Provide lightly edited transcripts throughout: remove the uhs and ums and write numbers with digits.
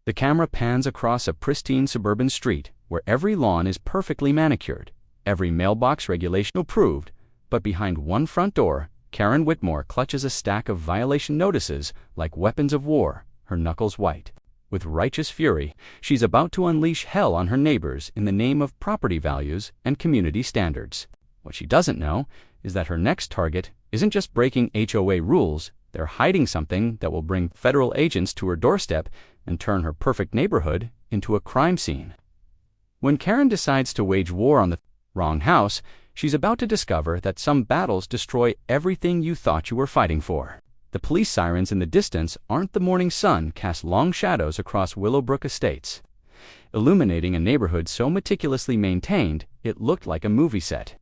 The camera pans across a pristine suburban street where every lawn is perfectly manicured, every mailbox regulation approved, but behind one front door, Karen Whitmore clutches a stack of violation notices like weapons of war, her knuckles white. With righteous fury, she's about to unleash hell on her neighbors in the name of property values and community standards. What she doesn't know is that her next target isn't just breaking HOA rules, they're hiding something that will bring federal agents to her doorstep and turn her perfect neighborhood into a crime scene. When Karen decides to wage war on the wrong house, she's about to discover that some battles destroy everything you thought you were fighting for. The police sirens in the distance aren't the morning sun cast long shadows across Willowbrook Estates, illuminating a neighborhood so meticulously maintained it looked like a movie set.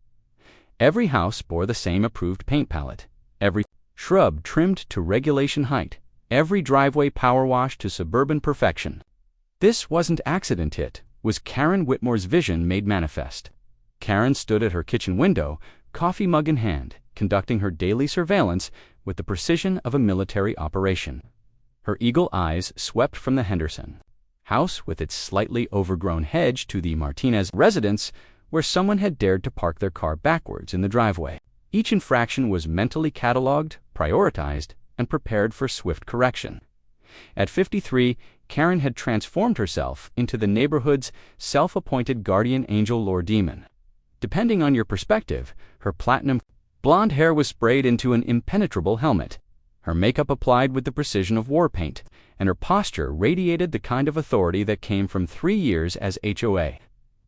Every house bore the same approved paint palette, every shrub trimmed to regulation height, every driveway power washed to suburban perfection. This wasn't accident, it was Karen Whitmore's vision made manifest. Karen stood at her kitchen window, coffee mug in hand, conducting her daily surveillance with the precision of a military operation. Her eagle eyes swept from the Henderson house with its slightly overgrown hedge to the Martinez residence, where someone had dared to park their car backwards in the driveway. Each infraction was mentally cataloged, prioritized, and prepared for swift correction. At 53, Karen had transformed herself into the neighborhood's self-appointed guardian angel lord demon. Depending on your perspective, her platinum blonde hair was sprayed into an impenetrable helmet, her makeup applied with the precision of war paint, and her posture radiated the kind of authority that came from 3 years as HOA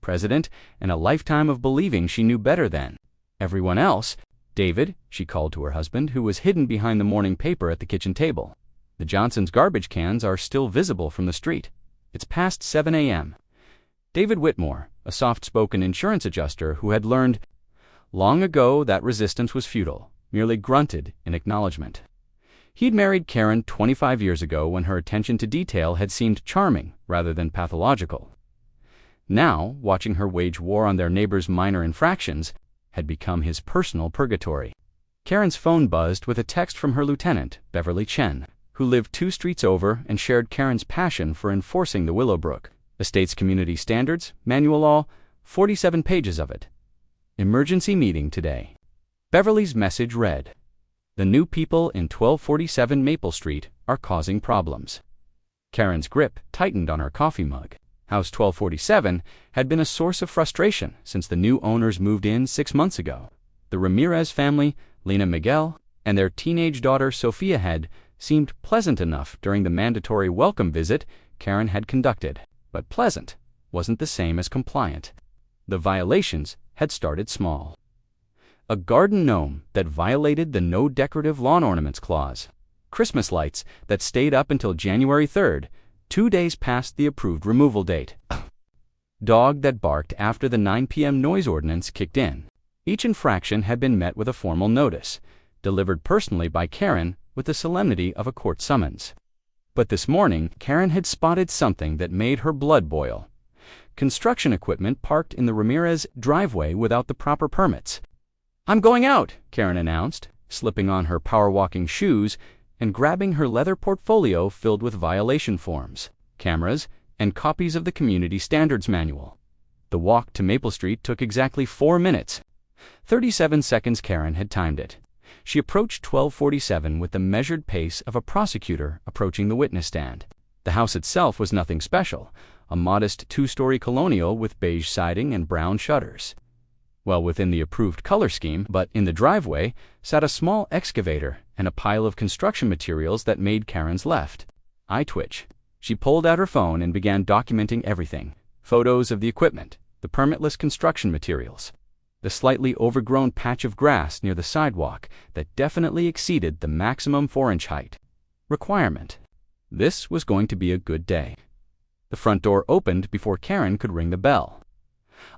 president and a lifetime of believing she knew better than everyone else. David, she called to her husband, who was hidden behind the morning paper at the kitchen table. The Johnsons' garbage cans are still visible from the street. It's past 7 a.m. David Whitmore, a soft-spoken insurance adjuster who had learned long ago that resistance was futile, merely grunted in acknowledgement. He'd married Karen 25 years ago when her attention to detail had seemed charming rather than pathological. Now, watching her wage war on their neighbors' minor infractions had become his personal purgatory. Karen's phone buzzed with a text from her lieutenant, Beverly Chen, who lived 2 streets over and shared Karen's passion for enforcing the Willowbrook Estates Community Standards Manual, all 47 pages of it. Emergency meeting today. Beverly's message read, "The new people in 1247 Maple Street are causing problems." Karen's grip tightened on her coffee mug. House 1247 had been a source of frustration since the new owners moved in 6 months ago. The Ramirez family, Lena Miguel, and their teenage daughter Sophia had seemed pleasant enough during the mandatory welcome visit Karen had conducted, but pleasant wasn't the same as compliant. The violations had started small. A garden gnome that violated the no decorative lawn ornaments clause. Christmas lights that stayed up until January 3rd, 2 days past the approved removal date. Dog that barked after the 9 p.m. noise ordinance kicked in. Each infraction had been met with a formal notice, delivered personally by Karen with the solemnity of a court summons. But this morning, Karen had spotted something that made her blood boil. Construction equipment parked in the Ramirez driveway without the proper permits. "I'm going out," Karen announced, slipping on her power-walking shoes and grabbing her leather portfolio filled with violation forms, cameras, and copies of the Community Standards Manual. The walk to Maple Street took exactly 4 minutes. 37 seconds Karen had timed it. She approached 1247 with the measured pace of a prosecutor approaching the witness stand. The house itself was nothing special, a modest 2-story colonial with beige siding and brown shutters. Well within the approved color scheme, but in the driveway sat a small excavator and a pile of construction materials that made Karen's left eye twitch. She pulled out her phone and began documenting everything. Photos of the equipment, the permitless construction materials, the slightly overgrown patch of grass near the sidewalk that definitely exceeded the maximum 4-inch height requirement. This was going to be a good day. The front door opened before Karen could ring the bell.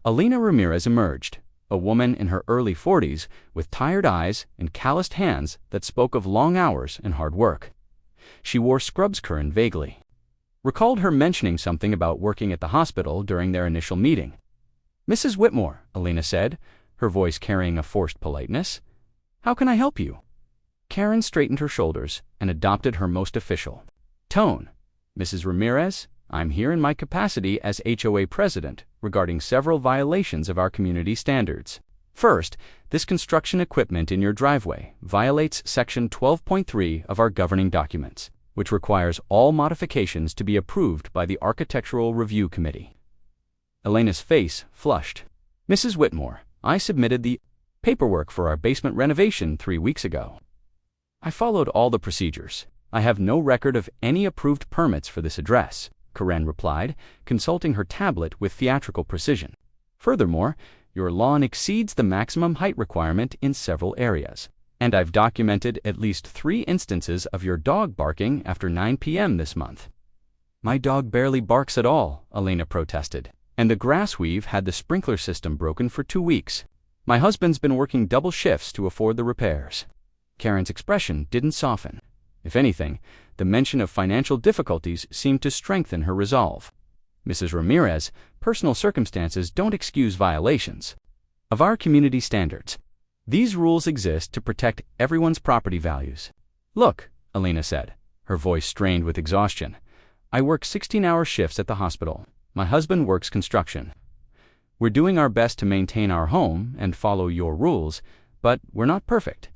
Alina Ramirez emerged, a woman in her early 40s with tired eyes and calloused hands that spoke of long hours and hard work. She wore scrubs curtain vaguely. Recalled her mentioning something about working at the hospital during their initial meeting. "Mrs. Whitmore," Alina said, her voice carrying a forced politeness. "How can I help you?" Karen straightened her shoulders and adopted her most official tone. "Mrs. Ramirez, I'm here in my capacity as HOA president regarding several violations of our community standards. First, this construction equipment in your driveway violates Section 12.3 of our governing documents, which requires all modifications to be approved by the Architectural Review Committee. Elena's face flushed. Mrs. Whitmore, I submitted the paperwork for our basement renovation 3 weeks ago. I followed all the procedures. I have no record of any approved permits for this address, Karen replied, consulting her tablet with theatrical precision. Furthermore, your lawn exceeds the maximum height requirement in several areas, and I've documented at least 3 instances of your dog barking after 9 p.m. this month. My dog barely barks at all, Elena protested, and the grass we've had the sprinkler system broken for 2 weeks. My husband's been working double shifts to afford the repairs. Karen's expression didn't soften. If anything, the mention of financial difficulties seemed to strengthen her resolve. Mrs. Ramirez, personal circumstances don't excuse violations of our community standards. These rules exist to protect everyone's property values. Look, Elena said, her voice strained with exhaustion. I work 16-hour shifts at the hospital. My husband works construction. We're doing our best to maintain our home and follow your rules, but we're not perfect.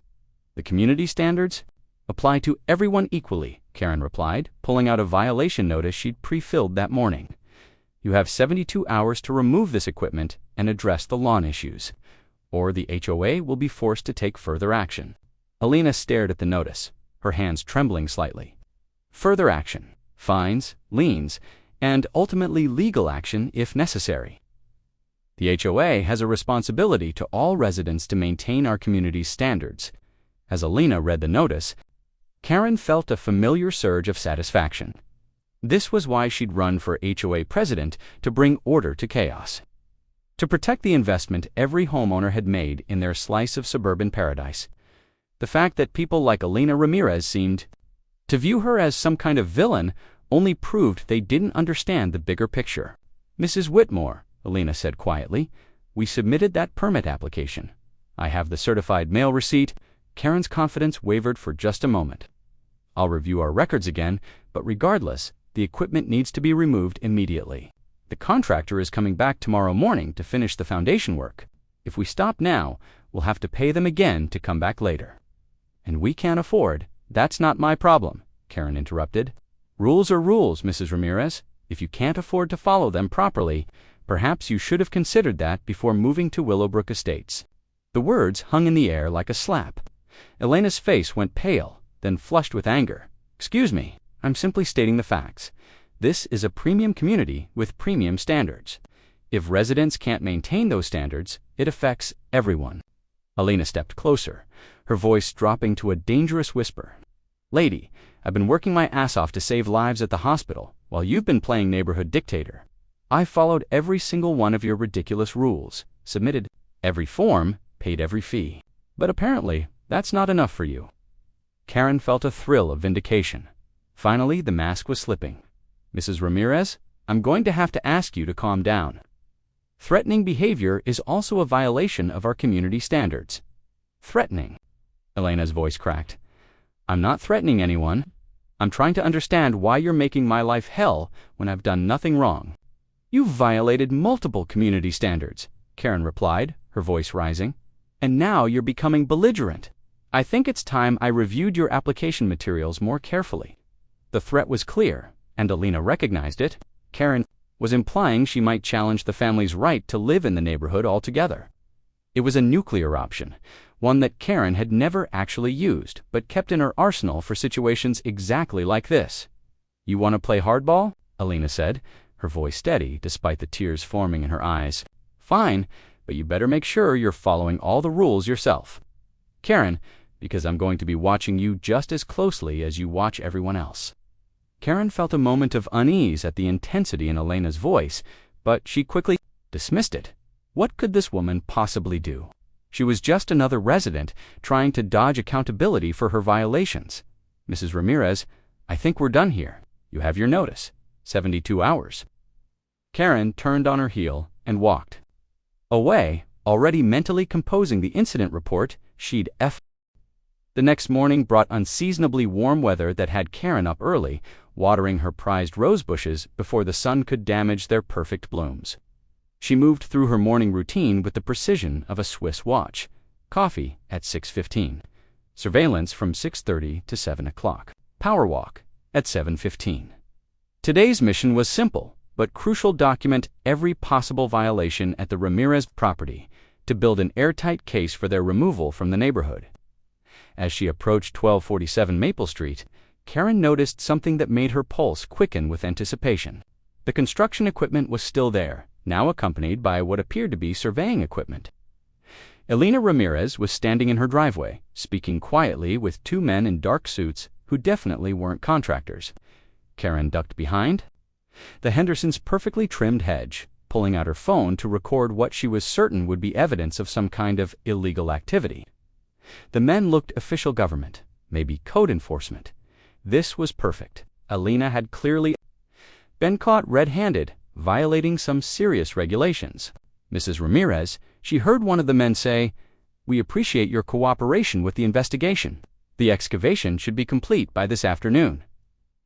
The community standards apply to everyone equally, Karen replied, pulling out a violation notice she'd pre-filled that morning. You have 72 hours to remove this equipment and address the lawn issues, or the HOA will be forced to take further action. Elena stared at the notice, her hands trembling slightly. Further action, fines, liens, and ultimately legal action if necessary. The HOA has a responsibility to all residents to maintain our community's standards. As Elena read the notice, Karen felt a familiar surge of satisfaction. This was why she'd run for HOA president, to bring order to chaos. To protect the investment every homeowner had made in their slice of suburban paradise. The fact that people like Elena Ramirez seemed to view her as some kind of villain only proved they didn't understand the bigger picture. Mrs. Whitmore, Elena said quietly, we submitted that permit application. I have the certified mail receipt. Karen's confidence wavered for just a moment. I'll review our records again, but regardless, the equipment needs to be removed immediately. The contractor is coming back tomorrow morning to finish the foundation work. If we stop now, we'll have to pay them again to come back later. And we can't afford. That's not my problem, Karen interrupted. Rules are rules, Mrs. Ramirez. If you can't afford to follow them properly, perhaps you should have considered that before moving to Willowbrook Estates. The words hung in the air like a slap. Elena's face went pale, then flushed with anger. Excuse me, I'm simply stating the facts. This is a premium community with premium standards. If residents can't maintain those standards, it affects everyone. Elena stepped closer, her voice dropping to a dangerous whisper. Lady, I've been working my ass off to save lives at the hospital, while you've been playing neighborhood dictator. I followed every single one of your ridiculous rules, submitted every form, paid every fee. But apparently, that's not enough for you. Karen felt a thrill of vindication. Finally, the mask was slipping. Mrs. Ramirez, I'm going to have to ask you to calm down. Threatening behavior is also a violation of our community standards. Threatening? Elena's voice cracked. I'm not threatening anyone. I'm trying to understand why you're making my life hell when I've done nothing wrong. You've violated multiple community standards, Karen replied, her voice rising. And now you're becoming belligerent. I think it's time I reviewed your application materials more carefully. The threat was clear, and Elena recognized it. Karen was implying she might challenge the family's right to live in the neighborhood altogether. It was a nuclear option, one that Karen had never actually used, but kept in her arsenal for situations exactly like this. You want to play hardball? Elena said, her voice steady despite the tears forming in her eyes. Fine, but you better make sure you're following all the rules yourself. Karen, because I'm going to be watching you just as closely as you watch everyone else. Karen felt a moment of unease at the intensity in Elena's voice, but she quickly dismissed it. What could this woman possibly do? She was just another resident trying to dodge accountability for her violations. Mrs. Ramirez, I think we're done here. You have your notice. 72 hours. Karen turned on her heel and walked away, already mentally composing the incident report she'd The next morning brought unseasonably warm weather that had Karen up early, watering her prized rose bushes before the sun could damage their perfect blooms. She moved through her morning routine with the precision of a Swiss watch. Coffee at 6:15. Surveillance from 6:30 to 7 o'clock. Power walk at 7:15. Today's mission was simple, but crucial: document every possible violation at the Ramirez property to build an airtight case for their removal from the neighborhood. As she approached 1247 Maple Street, Karen noticed something that made her pulse quicken with anticipation. The construction equipment was still there, now accompanied by what appeared to be surveying equipment. Elena Ramirez was standing in her driveway, speaking quietly with two men in dark suits who definitely weren't contractors. Karen ducked behind the Hendersons' perfectly trimmed hedge, pulling out her phone to record what she was certain would be evidence of some kind of illegal activity. The men looked official government, maybe code enforcement. This was perfect. Elena had clearly been caught red-handed, violating some serious regulations. Mrs. Ramirez, she heard one of the men say, "We appreciate your cooperation with the investigation. The excavation should be complete by this afternoon."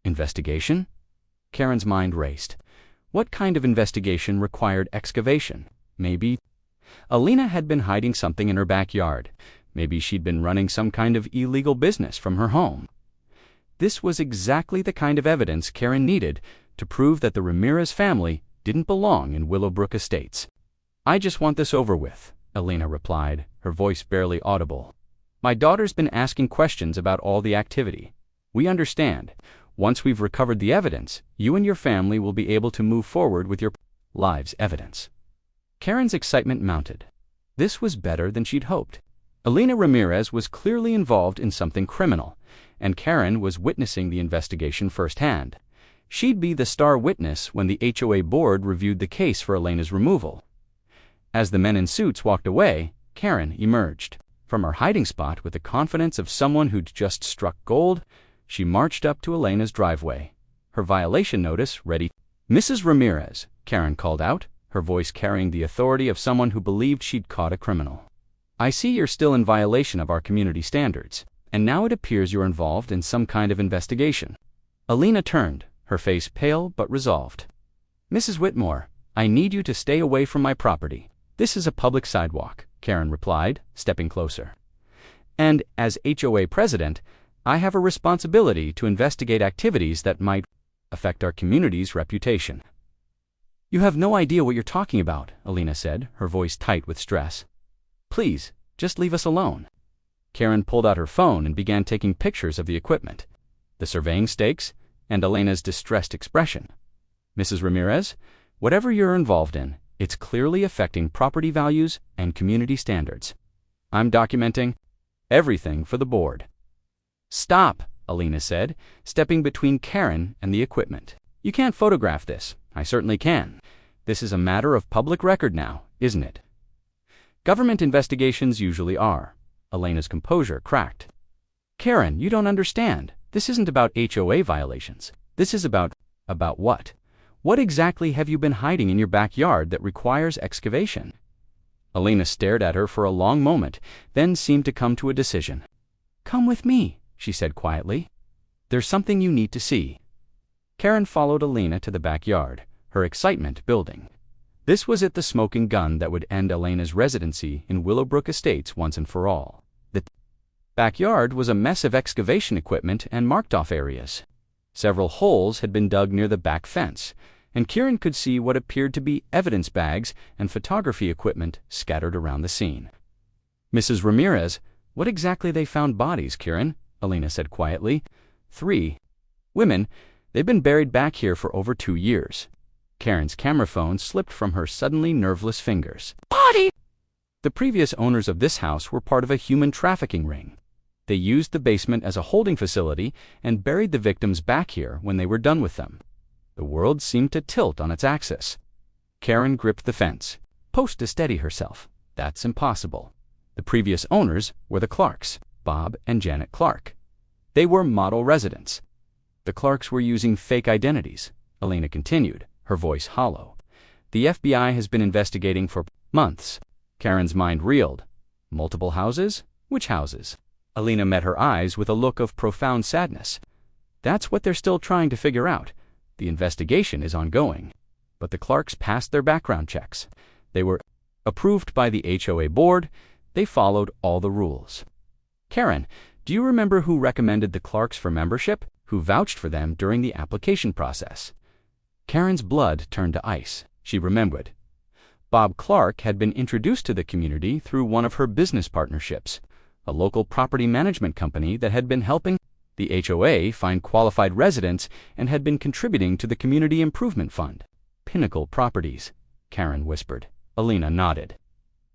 Investigation? Karen's mind raced. What kind of investigation required excavation? Maybe Elena had been hiding something in her backyard. Maybe she'd been running some kind of illegal business from her home. This was exactly the kind of evidence Karen needed to prove that the Ramirez family didn't belong in Willowbrook Estates. "I just want this over with," Elena replied, her voice barely audible. "My daughter's been asking questions about all the activity. We understand. Once we've recovered the evidence, you and your family will be able to move forward with your lives' evidence." Karen's excitement mounted. This was better than she'd hoped. Elena Ramirez was clearly involved in something criminal, and Karen was witnessing the investigation firsthand. She'd be the star witness when the HOA board reviewed the case for Elena's removal. As the men in suits walked away, Karen emerged. From her hiding spot with the confidence of someone who'd just struck gold, she marched up to Elena's driveway, her violation notice ready. "Mrs. Ramirez," Karen called out, her voice carrying the authority of someone who believed she'd caught a criminal. "I see you're still in violation of our community standards, and now it appears you're involved in some kind of investigation." Elena turned, her face pale but resolved. "Mrs. Whitmore, I need you to stay away from my property. This is a public sidewalk," Karen replied, stepping closer. "And as HOA president, I have a responsibility to investigate activities that might affect our community's reputation." "You have no idea what you're talking about," Elena said, her voice tight with stress. "Please, just leave us alone." Karen pulled out her phone and began taking pictures of the equipment, the surveying stakes, and Elena's distressed expression. "Mrs. Ramirez, whatever you're involved in, it's clearly affecting property values and community standards. I'm documenting everything for the board." "Stop," Elena said, stepping between Karen and the equipment. "You can't photograph this. I certainly can. This is a matter of public record now, isn't it?" "Government investigations usually are." Elena's composure cracked. "Karen, you don't understand. This isn't about HOA violations. This is about what? What exactly have you been hiding in your backyard that requires excavation?" Elena stared at her for a long moment, then seemed to come to a decision. "Come with me," she said quietly. "There's something you need to see." Karen followed Elena to the backyard, her excitement building. This was it, the smoking gun that would end Elena's residency in Willowbrook Estates once and for all. The backyard was a mess of excavation equipment and marked-off areas. Several holes had been dug near the back fence, and Karen could see what appeared to be evidence bags and photography equipment scattered around the scene. "Mrs. Ramirez, what exactly they found bodies, Karen?" Elena said quietly. "3 women. They've been buried back here for over 2 years. Karen's camera phone slipped from her suddenly nerveless fingers. "Body!" The previous owners of this house were part of a human trafficking ring. They used the basement as a holding facility and buried the victims back here when they were done with them. The world seemed to tilt on its axis. Karen gripped the fence, posed to steady herself. That's impossible. The previous owners were the Clarks, Bob and Janet Clark. They were model residents. The Clarks were using fake identities, Elena continued, her voice hollow. The FBI has been investigating for months. Karen's mind reeled. Multiple houses? Which houses? Elena met her eyes with a look of profound sadness. That's what they're still trying to figure out. The investigation is ongoing. But the Clarks passed their background checks. They were approved by the HOA board. They followed all the rules. Karen, do you remember who recommended the Clarks for membership? Who vouched for them during the application process? Karen's blood turned to ice. She remembered. Bob Clark had been introduced to the community through one of her business partnerships, a local property management company that had been helping the HOA find qualified residents and had been contributing to the Community Improvement Fund. Pinnacle Properties, Karen whispered. Alina nodded.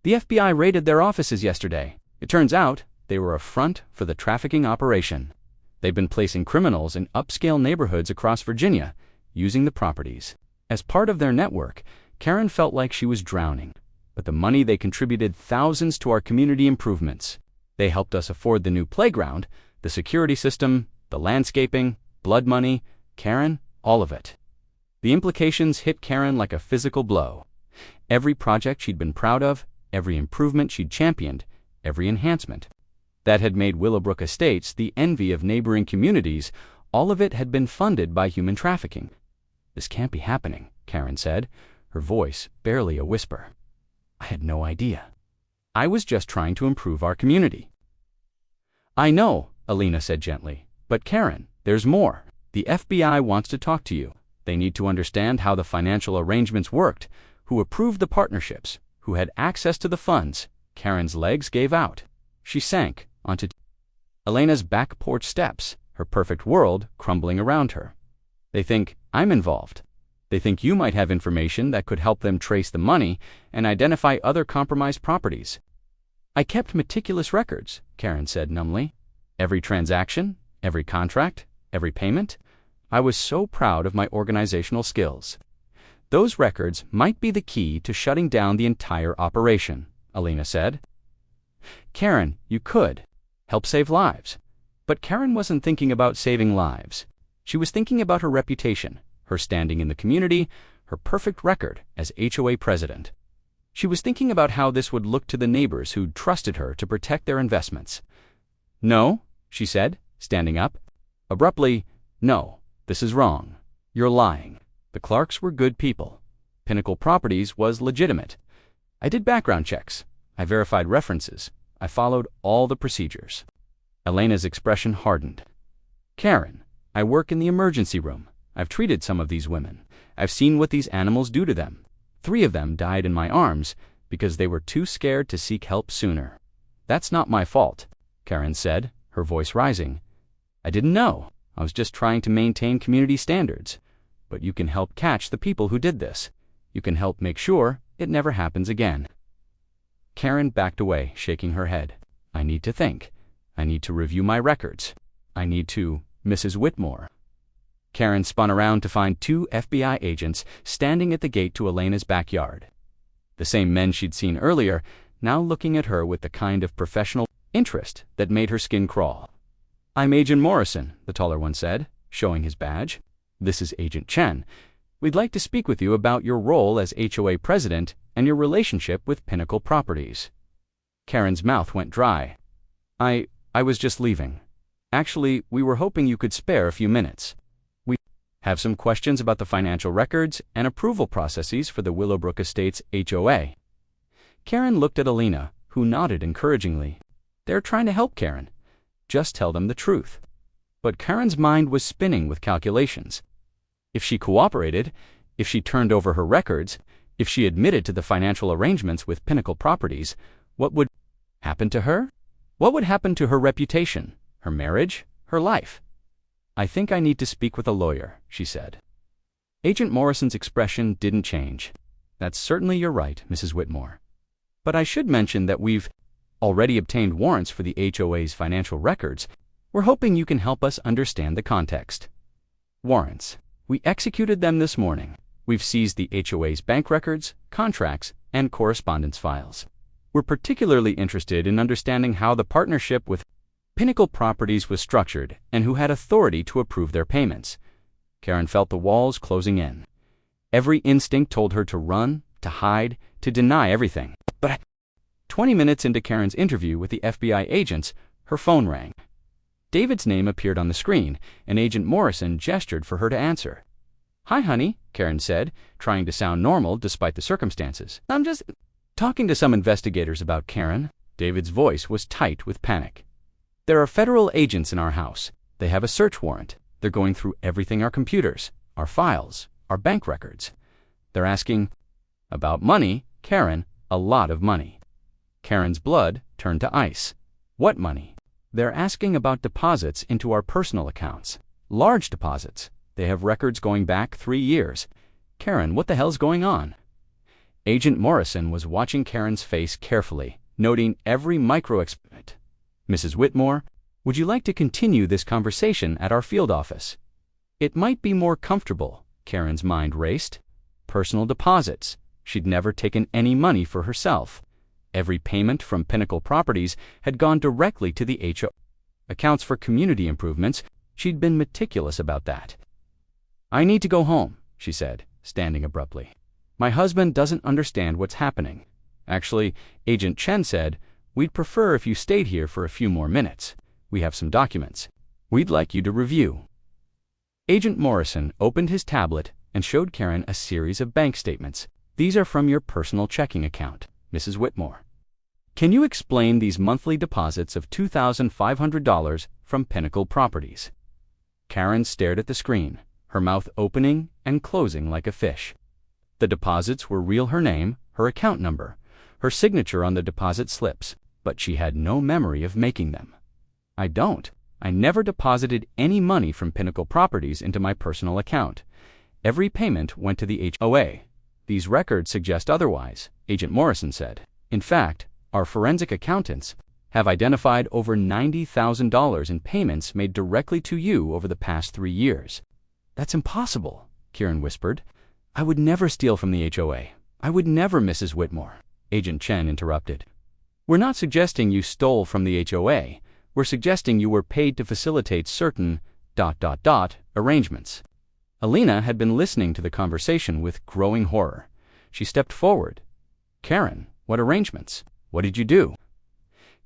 The FBI raided their offices yesterday. It turns out they were a front for the trafficking operation. They've been placing criminals in upscale neighborhoods across Virginia, using the properties. As part of their network, Karen felt like she was drowning. But the money they contributed thousands to our community improvements. They helped us afford the new playground, the security system, the landscaping, blood money, Karen, all of it. The implications hit Karen like a physical blow. Every project she'd been proud of, every improvement she'd championed, every enhancement that had made Willowbrook Estates the envy of neighboring communities, all of it had been funded by human trafficking. This can't be happening, Karen said, her voice barely a whisper. I had no idea. I was just trying to improve our community. I know, Alina said gently, but Karen, there's more. The FBI wants to talk to you. They need to understand how the financial arrangements worked, who approved the partnerships, who had access to the funds. Karen's legs gave out. She sank onto Elena's back porch steps, her perfect world crumbling around her. They think I'm involved. They think you might have information that could help them trace the money and identify other compromised properties. I kept meticulous records, Karen said numbly. Every transaction, every contract, every payment. I was so proud of my organizational skills. Those records might be the key to shutting down the entire operation, Alina said. Karen, you could help save lives. But Karen wasn't thinking about saving lives. She was thinking about her reputation, her standing in the community, her perfect record as HOA president. She was thinking about how this would look to the neighbors who'd trusted her to protect their investments. No, she said, standing up. Abruptly, no, this is wrong. You're lying. The Clarks were good people. Pinnacle Properties was legitimate. I did background checks. I verified references. I followed all the procedures. Elena's expression hardened. Karen, I work in the emergency room. I've treated some of these women. I've seen what these animals do to them. 3 of them died in my arms because they were too scared to seek help sooner. That's not my fault, Karen said, her voice rising. I didn't know. I was just trying to maintain community standards. But you can help catch the people who did this. You can help make sure it never happens again. Karen backed away, shaking her head. I need to think. I need to review my records. I need to, Mrs. Whitmore. Karen spun around to find 2 FBI agents standing at the gate to Elena's backyard. The same men she'd seen earlier, now looking at her with the kind of professional interest that made her skin crawl. I'm Agent Morrison, the taller one said, showing his badge. This is Agent Chen. We'd like to speak with you about your role as HOA president and your relationship with Pinnacle Properties. Karen's mouth went dry. I was just leaving. Actually, we were hoping you could spare a few minutes. We have some questions about the financial records and approval processes for the Willowbrook Estates HOA. Karen looked at Alina, who nodded encouragingly. They're trying to help Karen. Just tell them the truth. But Karen's mind was spinning with calculations. If she cooperated, if she turned over her records, if she admitted to the financial arrangements with Pinnacle Properties, what would happen to her? What would happen to her reputation, her marriage, her life? I think I need to speak with a lawyer, she said. Agent Morrison's expression didn't change. That's certainly your right, Mrs. Whitmore. But I should mention that we've already obtained warrants for the HOA's financial records. We're hoping you can help us understand the context. Warrants. We executed them this morning. We've seized the HOA's bank records, contracts, and correspondence files. We're particularly interested in understanding how the partnership with Pinnacle Properties was structured and who had authority to approve their payments. Karen felt the walls closing in. Every instinct told her to run, to hide, to deny everything. But 20 minutes into Karen's interview with the FBI agents, her phone rang. David's name appeared on the screen, and Agent Morrison gestured for her to answer. "Hi, honey," Karen said, trying to sound normal despite the circumstances. "I'm just talking to some investigators about Karen." David's voice was tight with panic. "There are federal agents in our house. They have a search warrant. They're going through everything: our computers, our files, our bank records. They're asking about money, Karen, a lot of money." Karen's blood turned to ice. "What money?" "They're asking about deposits into our personal accounts. Large deposits. They have records going back 3 years. Karen, what the hell's going on?" Agent Morrison was watching Karen's face carefully, noting every micro-experiment. "Mrs. Whitmore, would you like to continue this conversation at our field office?" "It might be more comfortable," Karen's mind raced. Personal deposits. She'd never taken any money for herself. Every payment from Pinnacle Properties had gone directly to the HOA. Accounts for community improvements, she'd been meticulous about that. "I need to go home," she said, standing abruptly. "My husband doesn't understand what's happening. Actually," Agent Chen said, "we'd prefer if you stayed here for a few more minutes. We have some documents we'd like you to review." Agent Morrison opened his tablet and showed Karen a series of bank statements. "These are from your personal checking account, Mrs. Whitmore. Can you explain these monthly deposits of $2,500 from Pinnacle Properties?" Karen stared at the screen, her mouth opening and closing like a fish. The deposits were real: her name, her account number, her signature on the deposit slips, but she had no memory of making them. I never deposited any money from Pinnacle Properties into my personal account. Every payment went to the HOA. These records suggest otherwise," Agent Morrison said. "In fact, our forensic accountants have identified over $90,000 in payments made directly to you over the past 3 years. "That's impossible," Karen whispered. "I would never steal from the HOA. I would never, Mrs. Whitmore," Agent Chen interrupted. "We're not suggesting you stole from the HOA. We're suggesting you were paid to facilitate certain ... arrangements." Alina had been listening to the conversation with growing horror. She stepped forward. "Karen, what arrangements? What did you do?"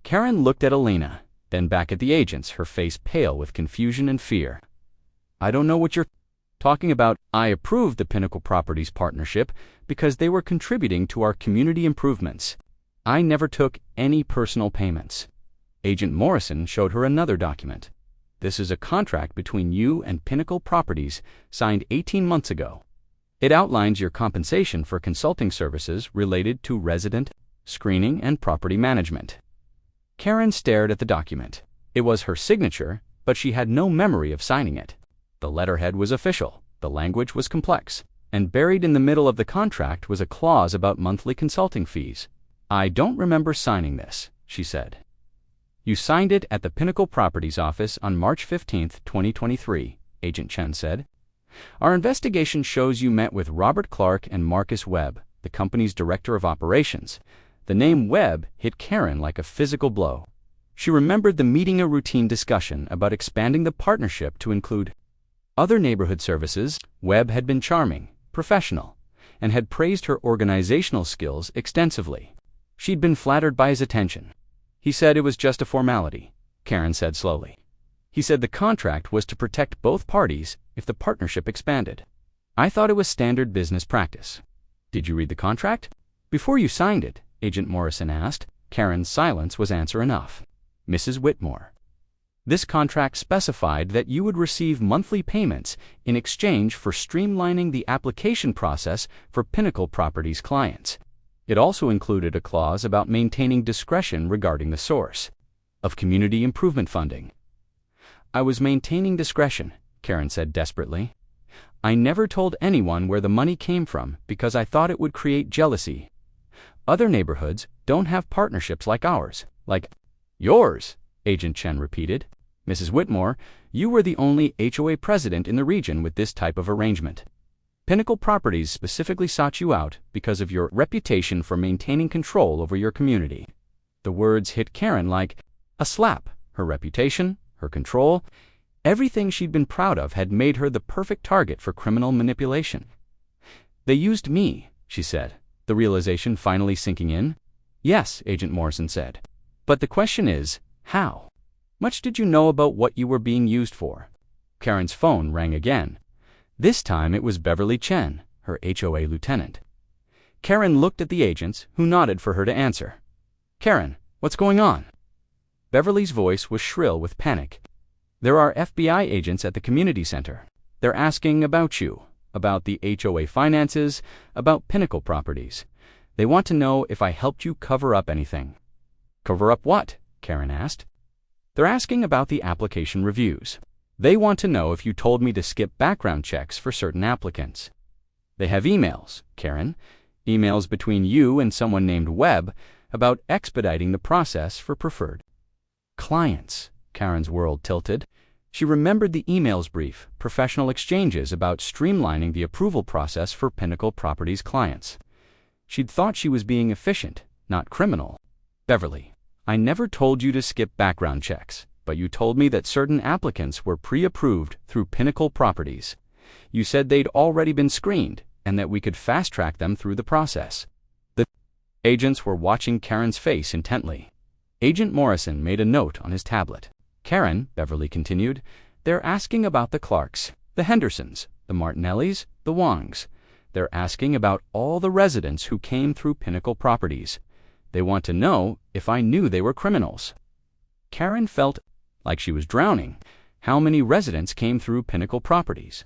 Karen looked at Alina, then back at the agents, her face pale with confusion and fear. "I don't know what you're talking about. I approved the Pinnacle Properties partnership because they were contributing to our community improvements. I never took any personal payments." Agent Morrison showed her another document. "This is a contract between you and Pinnacle Properties signed 18 months ago. It outlines your compensation for consulting services related to resident screening and property management." Karen stared at the document. It was her signature, but she had no memory of signing it. The letterhead was official, the language was complex, and buried in the middle of the contract was a clause about monthly consulting fees. "I don't remember signing this," she said. "You signed it at the Pinnacle Properties office on March 15, 2023, Agent Chen said. "Our investigation shows you met with Robert Clark and Marcus Webb, the company's director of operations." The name Webb hit Karen like a physical blow. She remembered the meeting, a routine discussion about expanding the partnership to include other neighborhood services. Webb had been charming, professional, and had praised her organizational skills extensively. She'd been flattered by his attention. "He said it was just a formality," Karen said slowly. "He said the contract was to protect both parties if the partnership expanded. I thought it was standard business practice." "Did you read the contract before you signed it?" Agent Morrison asked. Karen's silence was answer enough. "Mrs. Whitmore, this contract specified that you would receive monthly payments in exchange for streamlining the application process for Pinnacle Properties clients. It also included a clause about maintaining discretion regarding the source of community improvement funding." "I was maintaining discretion," Karen said desperately. "I never told anyone where the money came from because I thought it would create jealousy. Other neighborhoods don't have partnerships like ours." "Like yours," Agent Chen repeated. "Mrs. Whitmore, you were the only HOA president in the region with this type of arrangement. Pinnacle Properties specifically sought you out because of your reputation for maintaining control over your community." The words hit Karen like a slap. Her reputation, her control, everything she'd been proud of had made her the perfect target for criminal manipulation. "They used me," she said, the realization finally sinking in. "Yes," Agent Morrison said. "But the question is, how?" much did you know about what you were being used for? Karen's phone rang again. This time it was Beverly Chen, her HOA lieutenant. Karen looked at the agents, who nodded for her to answer. Karen, what's going on? Beverly's voice was shrill with panic. There are FBI agents at the community center. They're asking about you, about the HOA finances, about Pinnacle properties. They want to know if I helped you cover up anything. Cover up what? Karen asked. They're asking about the application reviews. They want to know if you told me to skip background checks for certain applicants. They have emails, Karen, emails between you and someone named Webb about expediting the process for preferred clients. Karen's world tilted. She remembered the emails brief, professional exchanges about streamlining the approval process for Pinnacle Properties clients. She'd thought she was being efficient, not criminal. Beverly, I never told you to skip background checks, but you told me that certain applicants were pre-approved through Pinnacle Properties. You said they'd already been screened and that we could fast-track them through the process. The agents were watching Karen's face intently. Agent Morrison made a note on his tablet. Karen, Beverly continued, they're asking about the Clarks, the Hendersons, the Martinellis, the Wongs. They're asking about all the residents who came through Pinnacle Properties. They want to know if I knew they were criminals. Karen felt like she was drowning. How many residents came through Pinnacle Properties?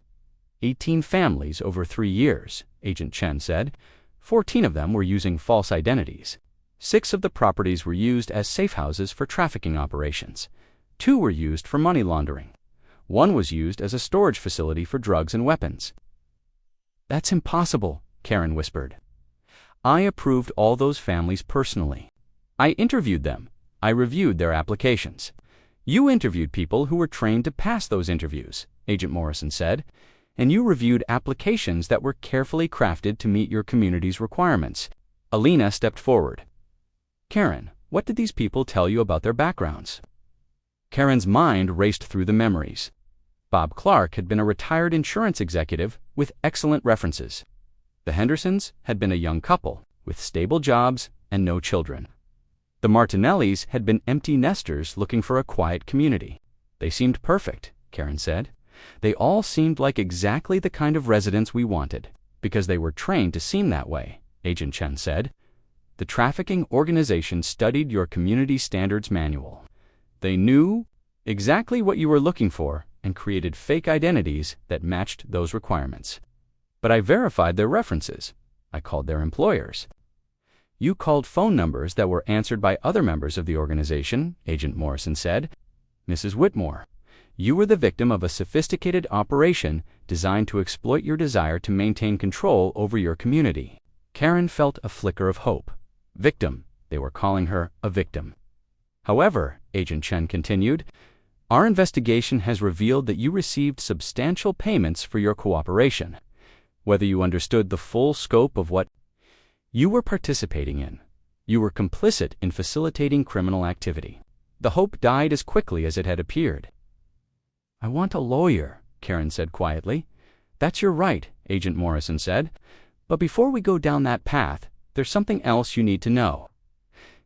18 families over 3 years, Agent Chen said. 14 of them were using false identities. 6 of the properties were used as safe houses for trafficking operations. 2 were used for money laundering. 1 was used as a storage facility for drugs and weapons. That's impossible, Karen whispered. I approved all those families personally. I interviewed them. I reviewed their applications. You interviewed people who were trained to pass those interviews, Agent Morrison said, and you reviewed applications that were carefully crafted to meet your community's requirements. Alina stepped forward. Karen, what did these people tell you about their backgrounds? Karen's mind raced through the memories. Bob Clark had been a retired insurance executive with excellent references. The Hendersons had been a young couple with stable jobs and no children. The Martinellis had been empty nesters looking for a quiet community. They seemed perfect, Karen said. They all seemed like exactly the kind of residents we wanted, because they were trained to seem that way, Agent Chen said. The trafficking organization studied your community standards manual. They knew exactly what you were looking for and created fake identities that matched those requirements. But I verified their references. I called their employers. You called phone numbers that were answered by other members of the organization, Agent Morrison said. Mrs. Whitmore, you were the victim of a sophisticated operation designed to exploit your desire to maintain control over your community. Karen felt a flicker of hope. Victim. They were calling her a victim. However, Agent Chen continued, our investigation has revealed that you received substantial payments for your cooperation. Whether you understood the full scope of what you were participating in, you were complicit in facilitating criminal activity. The hope died as quickly as it had appeared. I want a lawyer, Karen said quietly. That's your right, Agent Morrison said. But before we go down that path, there's something else you need to know.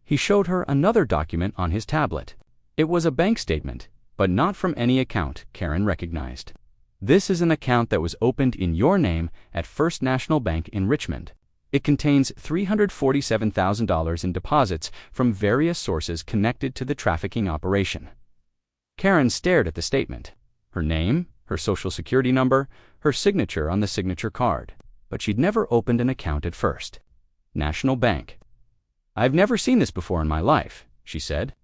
He showed her another document on his tablet. It was a bank statement, but not from any account Karen recognized. This is an account that was opened in your name at First National Bank in Richmond. It contains $347,000 in deposits from various sources connected to the trafficking operation. Karen stared at the statement. Her name, her social security number, her signature on the signature card. But she'd never opened an account at First National Bank. I've never seen this before in my life, she said.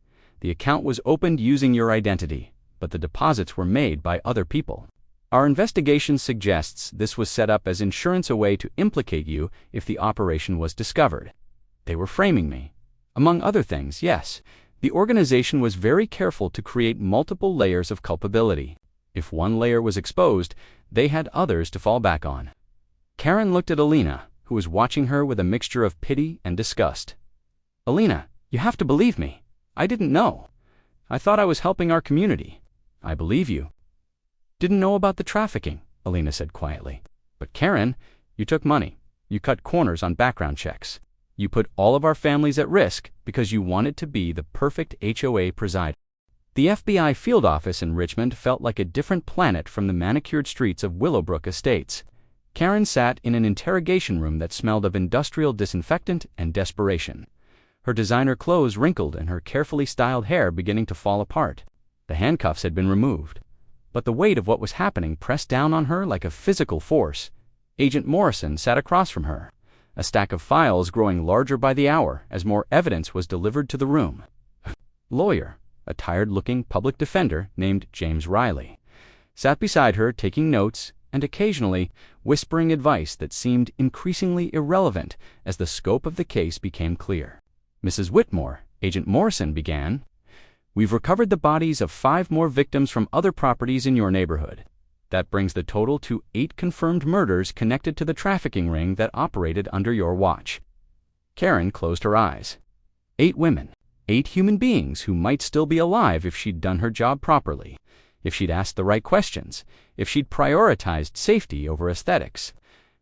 The account was opened using your identity, but the deposits were made by other people. Our investigation suggests this was set up as insurance, a way to implicate you if the operation was discovered. They were framing me. Among other things, yes, the organization was very careful to create multiple layers of culpability. If one layer was exposed, they had others to fall back on. Karen looked at Alina, who was watching her with a mixture of pity and disgust. Alina, you have to believe me. I didn't know. I thought I was helping our community. I believe you. Didn't know about the trafficking, Alina said quietly. But Karen, you took money. You cut corners on background checks. You put all of our families at risk because you wanted to be the perfect HOA presider. The FBI field office in Richmond felt like a different planet from the manicured streets of Willowbrook Estates. Karen sat in an interrogation room that smelled of industrial disinfectant and desperation. Her designer clothes wrinkled and her carefully styled hair beginning to fall apart. The handcuffs had been removed, but the weight of what was happening pressed down on her like a physical force. Agent Morrison sat across from her, a stack of files growing larger by the hour as more evidence was delivered to the room. Lawyer, a tired-looking public defender named James Riley, sat beside her taking notes and occasionally whispering advice that seemed increasingly irrelevant as the scope of the case became clear. Mrs. Whitmore, Agent Morrison began, "We've recovered the bodies of 5 more victims from other properties in your neighborhood. That brings the total to 8 confirmed murders connected to the trafficking ring that operated under your watch." Karen closed her eyes. 8 women, 8 human beings who might still be alive if she'd done her job properly, if she'd asked the right questions, if she'd prioritized safety over aesthetics.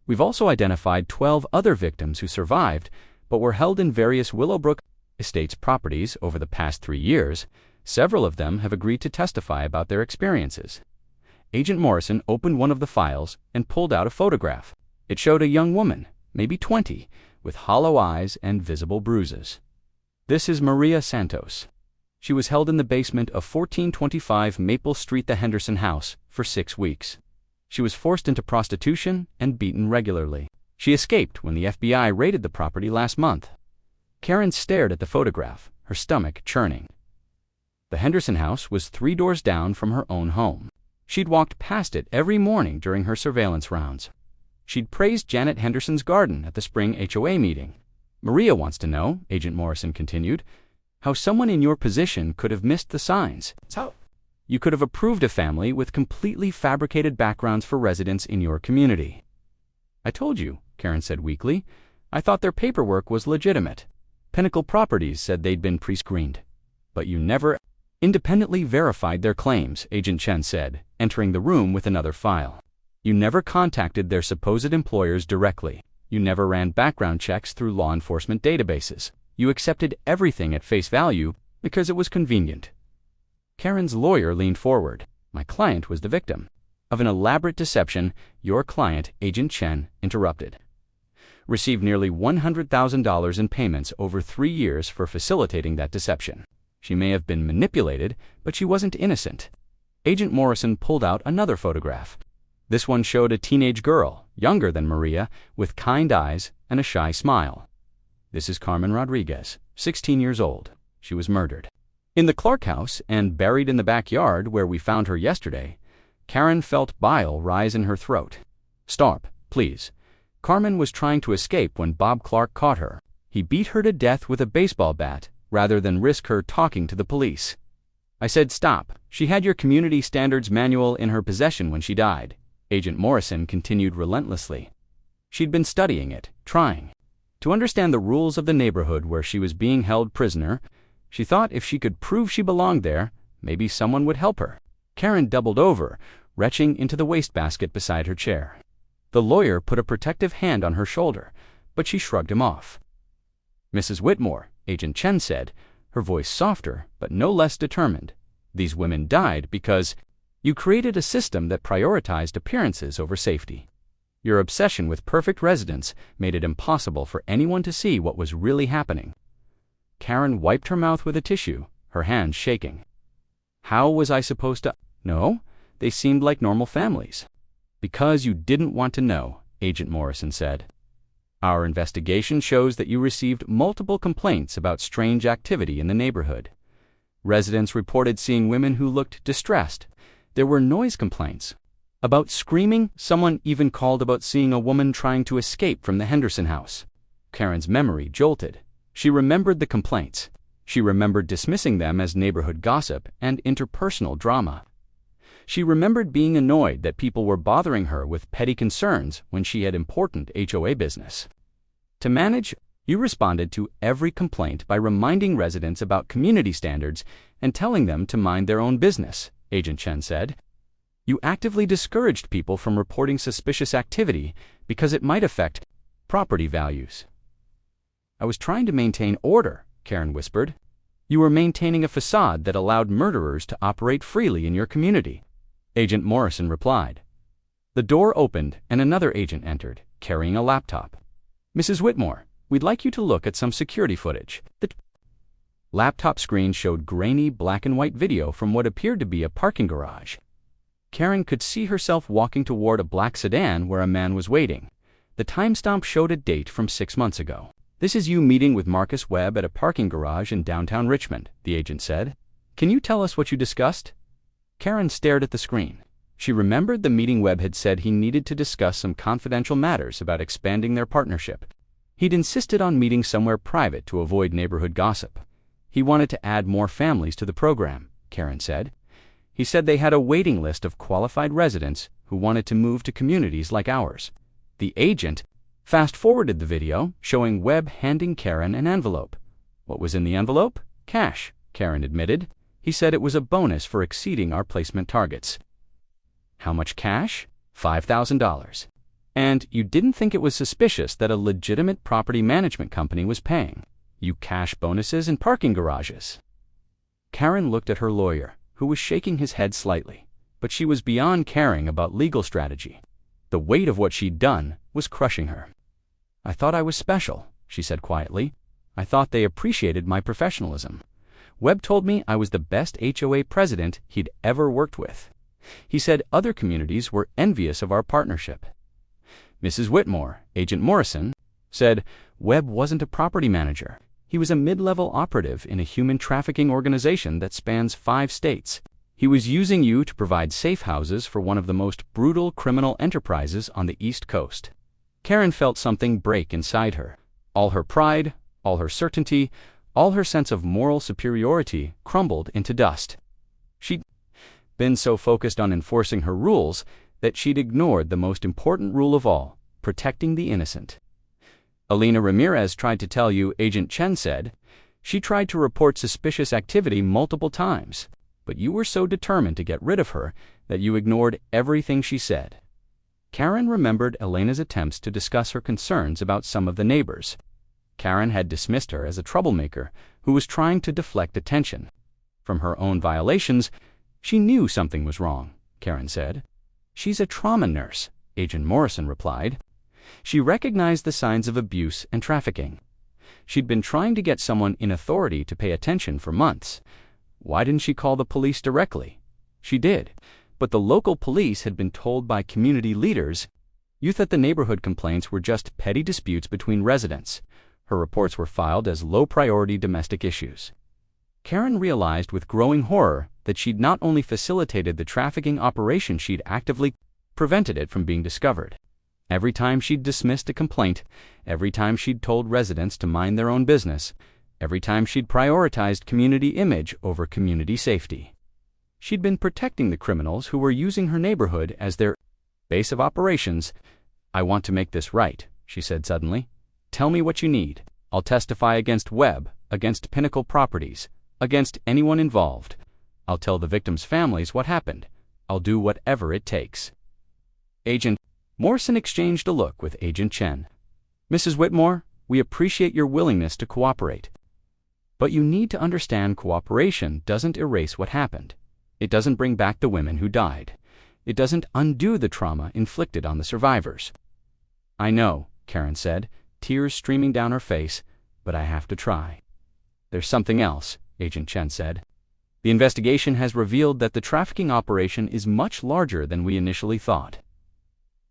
We've also identified 12 other victims who survived but were held in various Willowbrook Estates properties over the past 3 years. Several of them have agreed to testify about their experiences. Agent Morrison opened one of the files and pulled out a photograph. It showed a young woman, maybe 20, with hollow eyes and visible bruises. "This is Maria Santos. She was held in the basement of 1425 Maple Street, the Henderson house, for 6 weeks. She was forced into prostitution and beaten regularly. She escaped when the FBI raided the property last month." Karen stared at the photograph, her stomach churning. The Henderson house was 3 doors down from her own home. She'd walked past it every morning during her surveillance rounds. She'd praised Janet Henderson's garden at the spring HOA meeting. "Maria wants to know," Agent Morrison continued, "how someone in your position could have missed the signs. How you could have approved a family with completely fabricated backgrounds for residents in your community." "I told you," Karen said weakly. "I thought their paperwork was legitimate. Pinnacle Properties said they'd been pre-screened. But you never independently verified their claims," Agent Chen said, entering the room with another file. "You never contacted their supposed employers directly. You never ran background checks through law enforcement databases. You accepted everything at face value because it was convenient." Karen's lawyer leaned forward. "My client was the victim of an elaborate deception. Your client," Agent Chen interrupted, "received nearly $100,000 in payments over 3 years for facilitating that deception. She may have been manipulated, but she wasn't innocent." Agent Morrison pulled out another photograph. This one showed a teenage girl, younger than Maria, with kind eyes and a shy smile. "This is Carmen Rodriguez, 16 years old. She was murdered in the Clark house and buried in the backyard where we found her yesterday." Karen felt bile rise in her throat. "Stop, please. Carmen was trying to escape when Bob Clark caught her. He beat her to death with a baseball bat rather than risk her talking to the police." "I said stop. She had your community standards manual in her possession when she died," Agent Morrison continued relentlessly. "She'd been studying it, trying to understand the rules of the neighborhood where she was being held prisoner. She thought if she could prove she belonged there, maybe someone would help her." Karen doubled over, retching into the wastebasket beside her chair. The lawyer put a protective hand on her shoulder, but she shrugged him off. "Mrs. Whitmore," Agent Chen said, her voice softer but no less determined, "these women died because you created a system that prioritized appearances over safety. Your obsession with perfect residence made it impossible for anyone to see what was really happening." Karen wiped her mouth with a tissue, her hands shaking. "How was I supposed to know? They seemed like normal families." "Because you didn't want to know," Agent Morrison said. "Our investigation shows that you received multiple complaints about strange activity in the neighborhood. Residents reported seeing women who looked distressed. There were noise complaints about screaming. Someone even called about seeing a woman trying to escape from the Henderson house." Karen's memory jolted. She remembered the complaints. She remembered dismissing them as neighborhood gossip and interpersonal drama. She remembered being annoyed that people were bothering her with petty concerns when she had important HOA business. To manage, you responded to every complaint by reminding residents about community standards and telling them to mind their own business, Agent Chen said. You actively discouraged people from reporting suspicious activity because it might affect property values. "I was trying to maintain order," Karen whispered. You were maintaining a facade that allowed murderers to operate freely in your community. Agent Morrison replied. The door opened and another agent entered, carrying a laptop. Mrs. Whitmore, we'd like you to look at some security footage. The laptop screen showed grainy black and white video from what appeared to be a parking garage. Karen could see herself walking toward a black sedan where a man was waiting. The timestamp showed a date from 6 months ago. This is you meeting with Marcus Webb at a parking garage in downtown Richmond, the agent said. Can you tell us what you discussed? Karen stared at the screen. She remembered the meeting Webb had said he needed to discuss some confidential matters about expanding their partnership. He'd insisted on meeting somewhere private to avoid neighborhood gossip. He wanted to add more families to the program, Karen said. He said they had a waiting list of qualified residents who wanted to move to communities like ours. The agent fast-forwarded the video, showing Webb handing Karen an envelope. What was in the envelope? Cash, Karen admitted. He said it was a bonus for exceeding our placement targets. How much cash? $5,000. And you didn't think it was suspicious that a legitimate property management company was paying you cash bonuses in parking garages? Karen looked at her lawyer, who was shaking his head slightly, but she was beyond caring about legal strategy. The weight of what she'd done was crushing her. I thought I was special, she said quietly. I thought they appreciated my professionalism. Webb told me I was the best HOA president he'd ever worked with. He said other communities were envious of our partnership. Mrs. Whitmore, Agent Morrison, said Webb wasn't a property manager. He was a mid-level operative in a human trafficking organization that spans 5 states. He was using you to provide safe houses for one of the most brutal criminal enterprises on the East Coast. Karen felt something break inside her. All her pride, all her certainty, all her sense of moral superiority crumbled into dust. She'd been so focused on enforcing her rules that she'd ignored the most important rule of all, protecting the innocent. Alina Ramirez tried to tell you, Agent Chen said. She tried to report suspicious activity multiple times, but you were so determined to get rid of her that you ignored everything she said. Karen remembered Elena's attempts to discuss her concerns about some of the neighbors. Karen had dismissed her as a troublemaker who was trying to deflect attention. From her own violations, she knew something was wrong, Karen said. She's a trauma nurse, Agent Morrison replied. She recognized the signs of abuse and trafficking. She'd been trying to get someone in authority to pay attention for months. Why didn't she call the police directly? She did, but the local police had been told by community leaders you thought the neighborhood complaints were just petty disputes between residents. Her reports were filed as low-priority domestic issues. Karen realized with growing horror that she'd not only facilitated the trafficking operation, she'd actively prevented it from being discovered. Every time she'd dismissed a complaint, every time she'd told residents to mind their own business, every time she'd prioritized community image over community safety. She'd been protecting the criminals who were using her neighborhood as their base of operations. I want to make this right, she said suddenly. Tell me what you need. I'll testify against Webb, against Pinnacle Properties, against anyone involved. I'll tell the victims' families what happened. I'll do whatever it takes. Agent Morrison exchanged a look with Agent Chen. Mrs. Whitmore, we appreciate your willingness to cooperate. But you need to understand cooperation doesn't erase what happened. It doesn't bring back the women who died. It doesn't undo the trauma inflicted on the survivors. I know, Karen said, tears streaming down her face, but I have to try. There's something else, Agent Chen said. The investigation has revealed that the trafficking operation is much larger than we initially thought.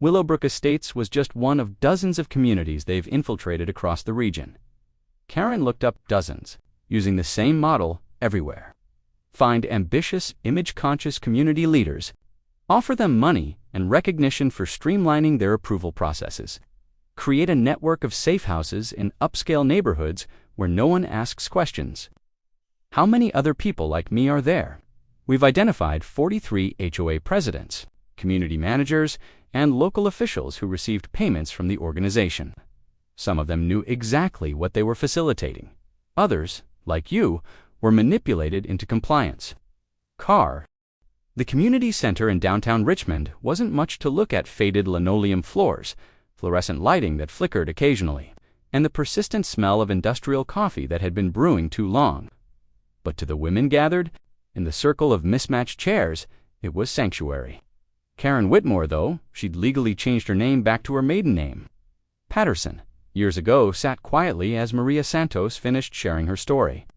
Willowbrook Estates was just one of dozens of communities they've infiltrated across the region. Karen looked up dozens, using the same model everywhere. Find ambitious, image-conscious community leaders, offer them money and recognition for streamlining their approval processes. Create a network of safe houses in upscale neighborhoods where no one asks questions. How many other people like me are there? We've identified 43 HOA presidents, community managers, and local officials who received payments from the organization. Some of them knew exactly what they were facilitating. Others, like you, were manipulated into compliance. The community center in downtown Richmond wasn't much to look at: faded linoleum floors, fluorescent lighting that flickered occasionally, and the persistent smell of industrial coffee that had been brewing too long. But to the women gathered, in the circle of mismatched chairs, it was sanctuary. Karen Whitmore, though, she'd legally changed her name back to her maiden name, Patterson, years ago, sat quietly as Maria Santos finished sharing her story.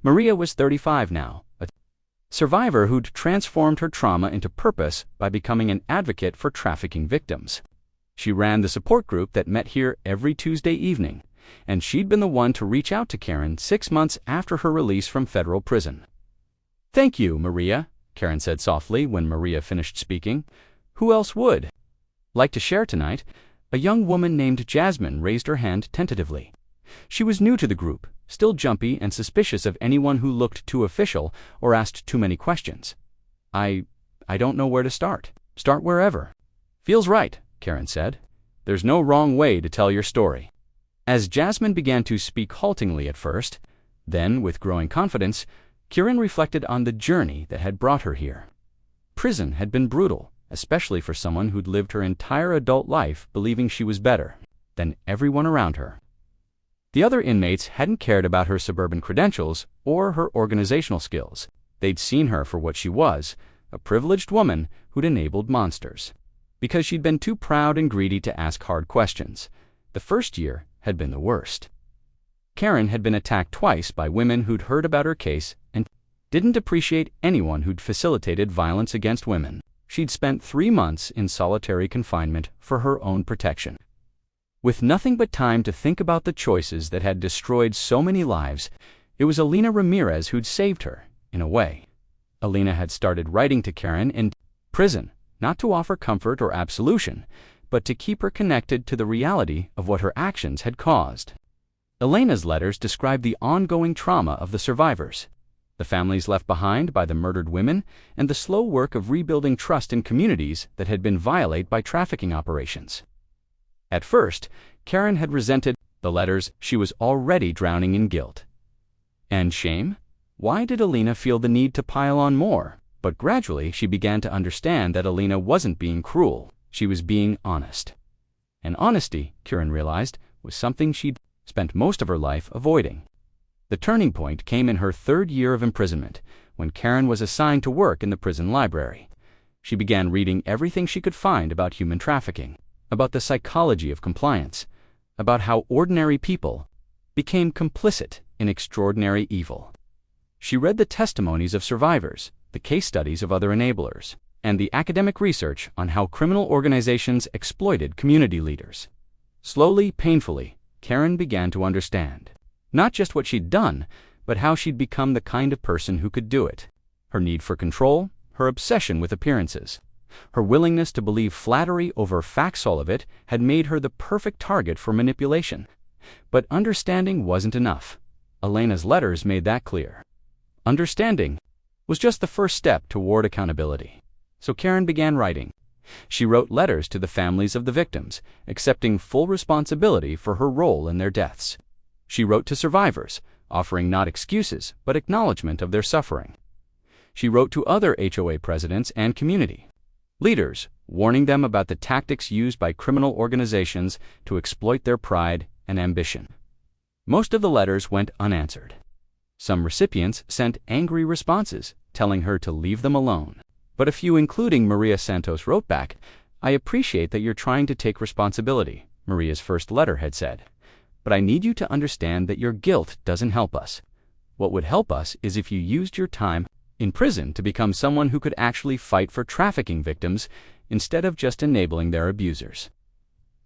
Maria was 35 now, a survivor who'd transformed her trauma into purpose by becoming an advocate for trafficking victims. She ran the support group that met here every Tuesday evening, and she'd been the one to reach out to Karen 6 months after her release from federal prison. "Thank you, Maria," Karen said softly when Maria finished speaking. "Who else would like to share tonight?" A young woman named Jasmine raised her hand tentatively. She was new to the group, still jumpy and suspicious of anyone who looked too official or asked too many questions. I don't know where to start." "Start wherever feels right," Karen said. "There's no wrong way to tell your story." As Jasmine began to speak haltingly at first, then with growing confidence, Karen reflected on the journey that had brought her here. Prison had been brutal, especially for someone who'd lived her entire adult life believing she was better than everyone around her. The other inmates hadn't cared about her suburban credentials or her organizational skills. They'd seen her for what she was, a privileged woman who'd enabled monsters. Because she'd been too proud and greedy to ask hard questions. The first year had been the worst. Karen had been attacked twice by women who'd heard about her case and didn't appreciate anyone who'd facilitated violence against women. She'd spent 3 months in solitary confinement for her own protection. With nothing but time to think about the choices that had destroyed so many lives, it was Alina Ramirez who'd saved her, in a way. Alina had started writing to Karen in prison, not to offer comfort or absolution, but to keep her connected to the reality of what her actions had caused. Elena's letters described the ongoing trauma of the survivors, the families left behind by the murdered women, and the slow work of rebuilding trust in communities that had been violated by trafficking operations. At first, Karen had resented the letters. She was already drowning in guilt and shame. Why did Alina feel the need to pile on more? But gradually she began to understand that Alina wasn't being cruel. She was being honest. And honesty, Karen realized, was something she'd spent most of her life avoiding. The turning point came in her 3rd year of imprisonment, when Karen was assigned to work in the prison library. She began reading everything she could find about human trafficking, about the psychology of compliance, about how ordinary people became complicit in extraordinary evil. She read the testimonies of survivors, the case studies of other enablers, and the academic research on how criminal organizations exploited community leaders. Slowly, painfully, Karen began to understand. Not just what she'd done, but how she'd become the kind of person who could do it. Her need for control, her obsession with appearances, her willingness to believe flattery over facts, all of it had made her the perfect target for manipulation. But understanding wasn't enough. Elena's letters made that clear. Understanding was just the first step toward accountability. So Karen began writing. She wrote letters to the families of the victims, accepting full responsibility for her role in their deaths. She wrote to survivors, offering not excuses, but acknowledgement of their suffering. She wrote to other HOA presidents and community leaders, warning them about the tactics used by criminal organizations to exploit their pride and ambition. Most of the letters went unanswered. Some recipients sent angry responses, telling her to leave them alone. But a few, including Maria Santos, wrote back, "I appreciate that you're trying to take responsibility," Maria's first letter had said. "But I need you to understand that your guilt doesn't help us. What would help us is if you used your time in prison to become someone who could actually fight for trafficking victims instead of just enabling their abusers."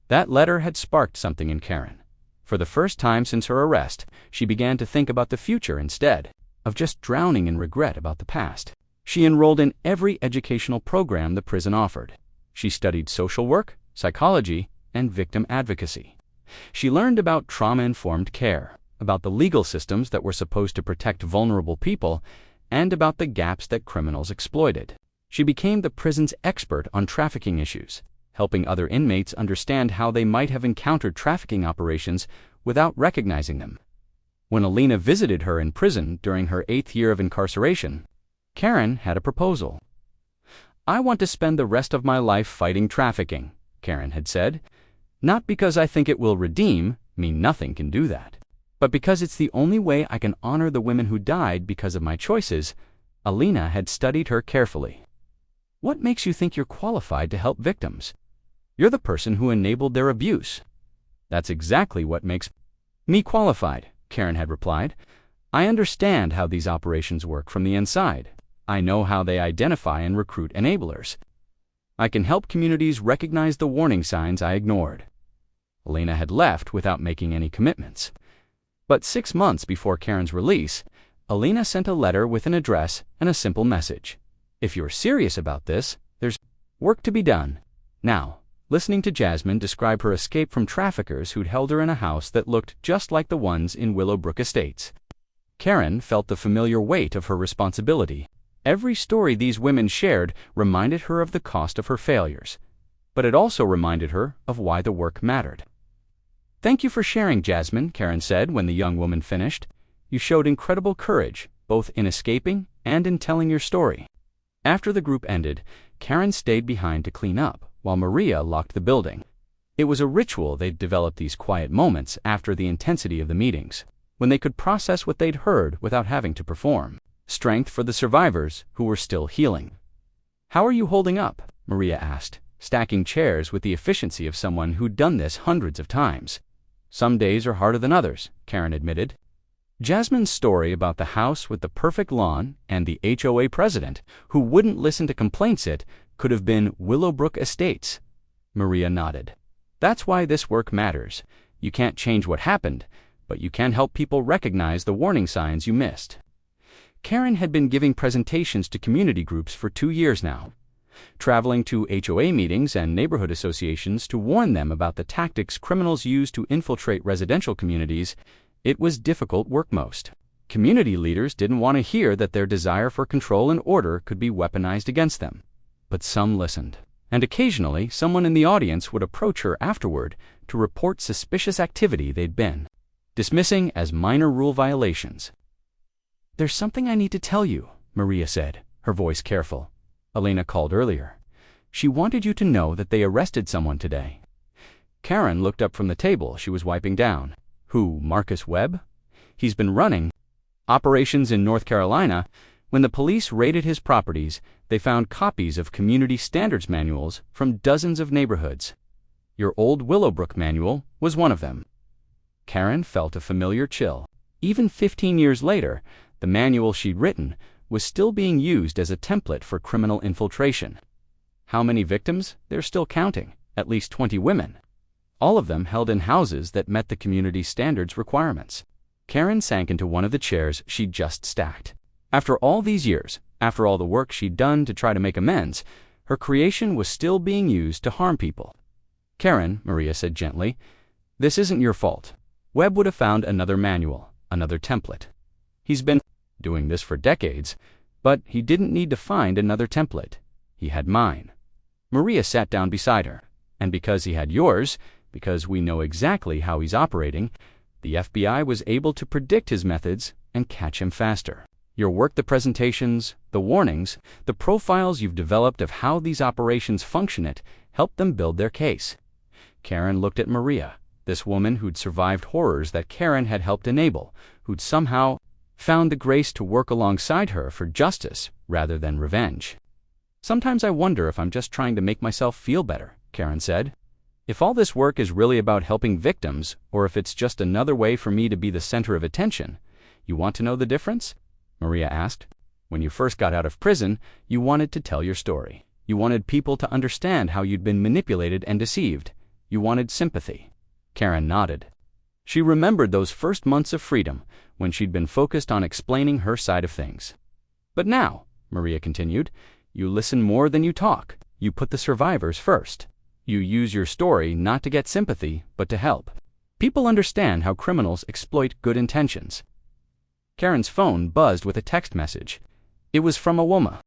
That letter had sparked something in Karen. For the first time since her arrest, she began to think about the future instead of just drowning in regret about the past. She enrolled in every educational program the prison offered. She studied social work, psychology, and victim advocacy. She learned about trauma-informed care, about the legal systems that were supposed to protect vulnerable people, and about the gaps that criminals exploited. She became the prison's expert on trafficking issues, helping other inmates understand how they might have encountered trafficking operations without recognizing them. When Alina visited her in prison during her 8th year of incarceration, Karen had a proposal. "I want to spend the rest of my life fighting trafficking," Karen had said. "Not because I think it will redeem me, nothing can do that, But because it's the only way I can honor the women who died because of my choices, Alina had studied her carefully. What makes you think you're qualified to help victims? You're the person who enabled their abuse. That's exactly what makes me qualified, Karen had replied. I understand how these operations work from the inside. I know how they identify and recruit enablers. I can help communities recognize the warning signs I ignored. Alina had left without making any commitments. But 6 months before Karen's release, Alina sent a letter with an address and a simple message. If you're serious about this, there's work to be done. Now, listening to Jasmine describe her escape from traffickers who'd held her in a house that looked just like the ones in Willowbrook Estates, Karen felt the familiar weight of her responsibility. Every story these women shared reminded her of the cost of her failures, but it also reminded her of why the work mattered. Thank you for sharing, Jasmine, Karen said when the young woman finished. You showed incredible courage, both in escaping and in telling your story. After the group ended, Karen stayed behind to clean up, while Maria locked the building. It was a ritual they'd developed, these quiet moments after the intensity of the meetings, when they could process what they'd heard without having to perform. Strength for the survivors who were still healing. How are you holding up? Maria asked, stacking chairs with the efficiency of someone who'd done this hundreds of times. Some days are harder than others, Karen admitted. Jasmine's story about the house with the perfect lawn and the HOA president who wouldn't listen to complaints could have been Willowbrook Estates. Maria nodded. That's why this work matters. You can't change what happened, but you can help people recognize the warning signs you missed. Karen had been giving presentations to community groups for 2 years now, traveling to HOA meetings and neighborhood associations to warn them about the tactics criminals use to infiltrate residential communities. It was difficult work. Most community leaders didn't want to hear that their desire for control and order could be weaponized against them. But some listened, and occasionally someone in the audience would approach her afterward to report suspicious activity they'd been dismissing as minor rule violations. There's something I need to tell you, Maria said, her voice careful. Alina called earlier. She wanted you to know that they arrested someone today. Karen looked up from the table she was wiping down. Who, Marcus Webb? He's been running operations in North Carolina. When the police raided his properties, they found copies of community standards manuals from dozens of neighborhoods. Your old Willowbrook manual was one of them. Karen felt a familiar chill. Even 15 years later, the manual she'd written was still being used as a template for criminal infiltration. How many victims? They're still counting. At least 20 women. All of them held in houses that met the community standards requirements. Karen sank into one of the chairs she'd just stacked. After all these years, after all the work she'd done to try to make amends, her creation was still being used to harm people. Karen, Maria said gently, this isn't your fault. Webb would have found another manual, another template. He's been doing this for decades, but he didn't need to find another template. He had mine. Maria sat down beside her. And because he had yours, because we know exactly how he's operating, the FBI was able to predict his methods and catch him faster. Your work, the presentations, the warnings, the profiles you've developed of how these operations function helped them build their case. Karen looked at Maria, this woman who'd survived horrors that Karen had helped enable, who'd somehow found the grace to work alongside her for justice rather than revenge. Sometimes I wonder if I'm just trying to make myself feel better, Karen said. If all this work is really about helping victims, or if it's just another way for me to be the center of attention. You want to know the difference? Maria asked. When you first got out of prison, you wanted to tell your story. You wanted people to understand how you'd been manipulated and deceived. You wanted sympathy. Karen nodded. She remembered those first months of freedom, when she'd been focused on explaining her side of things. But now, Maria continued, you listen more than you talk. You put the survivors first. You use your story not to get sympathy, but to help. People understand how criminals exploit good intentions. Karen's phone buzzed with a text message. It was from a woman.